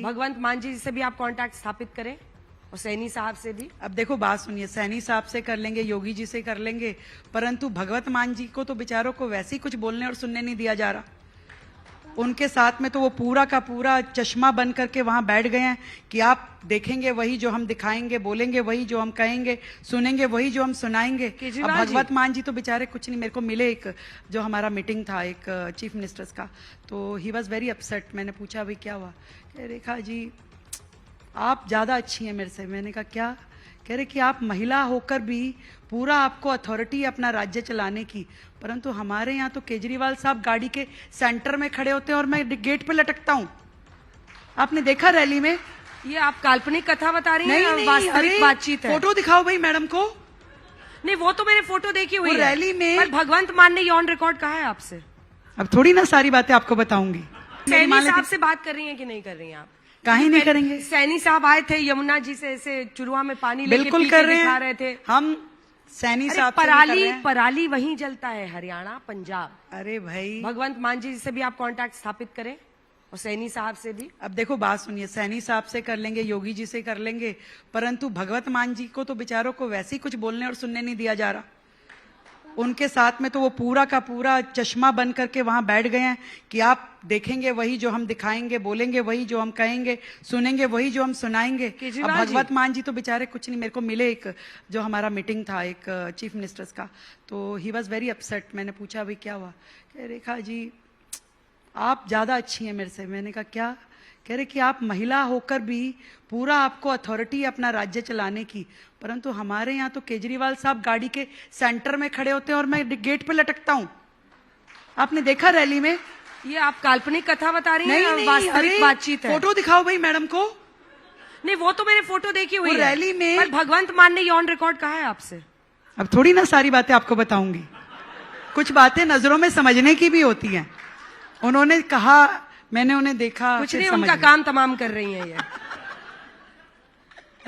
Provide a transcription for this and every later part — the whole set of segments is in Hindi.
भगवंत मान जी से भी आप कांटेक्ट स्थापित करें और सैनी साहब से भी। अब देखो बात सुनिए, सैनी साहब से कर लेंगे, योगी जी से कर लेंगे, परंतु भगवंत मान जी को तो बेचारों को वैसे ही कुछ बोलने और सुनने नहीं दिया जा रहा। उनके साथ में तो वो पूरा का पूरा चश्मा बन करके वहां बैठ गए हैं कि आप देखेंगे वही जो हम दिखाएंगे, बोलेंगे वही जो हम कहेंगे, सुनेंगे वही जो हम सुनाएंगे। अब भगवंत मान जी तो बेचारे कुछ नहीं, मेरे को मिले एक जो हमारा मीटिंग था एक चीफ मिनिस्टर्स का, तो ही वॉज वेरी अपसेट। मैंने पूछा भाई क्या हुआ? कह रेखा जी आप ज्यादा अच्छी हैं मेरे से। मैंने कहा क्या? कह रहे कि आप महिला होकर भी पूरा आपको अथॉरिटी अपना राज्य चलाने की, परंतु हमारे यहाँ तो केजरीवाल साहब गाड़ी के सेंटर में खड़े होते हैं और मैं गेट पे लटकता हूँ। आपने देखा रैली में? ये आप काल्पनिक कथा बता रही हैं या वास्तविक बातचीत है? फोटो दिखाओ भाई मैडम को। नहीं वो तो मैंने फोटो देखी हुई है रैली में। पर भगवंत मान ने ये ऑन रिकॉर्ड कहा है आपसे? अब थोड़ी ना सारी बातें आपको बताऊंगी। सैनी साहब से बात कर रही हैं कि नहीं कर रही हैं आप? काहे नहीं करेंगे? सैनी साहब आए थे यमुना जी से ऐसे चुरुआ में पानी लेके बिल्कुल कर दिखा रहे थे। हम सैनी साहब पराली वहीं जलता है, हरियाणा पंजाब। अरे भाई भगवंत मान जी से भी आप कांटेक्ट स्थापित करें और सैनी साहब से भी। अब देखो बात सुनिए, सैनी साहब से कर लेंगे, योगी जी से कर लेंगे, परंतु भगवंत मान जी को तो बेचारों को वैसे ही कुछ बोलने और सुनने नहीं दिया जा रहा। उनके साथ में तो वो पूरा का पूरा चश्मा बन करके वहां बैठ गए हैं कि आप देखेंगे वही जो हम दिखाएंगे, बोलेंगे वही जो हम कहेंगे, सुनेंगे वही जो हम सुनाएंगे। अब भगवंत मान जी तो बेचारे कुछ नहीं, मेरे को मिले एक जो हमारा मीटिंग था एक चीफ मिनिस्टर्स का, तो ही वॉज वेरी अपसेट। मैंने पूछा भाई क्या हुआ? कह रेखा जी आप ज्यादा अच्छी हैं मेरे से। मैंने कहा क्या? कह रहे कि आप महिला होकर भी पूरा आपको अथॉरिटी अपना राज्य चलाने की, परंतु हमारे यहाँ तो केजरीवाल साहब गाड़ी के सेंटर में खड़े होते हैं और मैं गेट पे लटकता हूँ। आपने देखा रैली में? ये आप काल्पनिक कथा बता रही हैं या वास्तविक बातचीत है? फोटो दिखाओ भाई मैडम को। नहीं वो तो मैंने फोटो देखी हुई है रैली में। पर भगवंत मान ने ये ऑन रिकॉर्ड कहा है आपसे? अब थोड़ी ना सारी बातें आपको बताऊंगी। कुछ बातें नजरों में समझने की भी होती हैं। उन्होंने कहा, मैंने उन्हें देखा, कुछ नहीं, उनका काम तमाम कर रही हैं ये।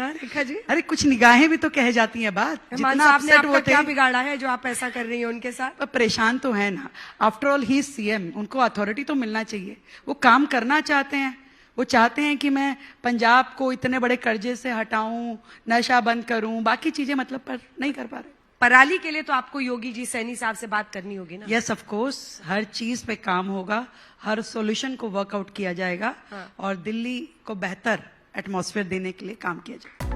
रेखा जी अरे कुछ निगाहें भी तो कह जाती हैं बात। जितना अपसेट वो क्या बिगाड़ा है जो आप ऐसा कर रही हैं उनके साथ? परेशान तो है ना, आफ्टर ऑल ही सीएम, उनको अथॉरिटी तो मिलना चाहिए। वो काम करना चाहते हैं, वो चाहते हैं कि मैं पंजाब को इतने बड़े कर्जे से हटाऊं, नशा बंद करूं, बाकी चीजें मतलब पर नहीं कर पा रहे। पराली के लिए तो आपको योगी जी सैनी साहब से बात करनी होगी ना? यस ऑफ कोर्स, हर चीज पे काम होगा, हर सॉल्यूशन को वर्कआउट किया जाएगा और दिल्ली को बेहतर एटमॉस्फेयर देने के लिए काम किया जाएगा।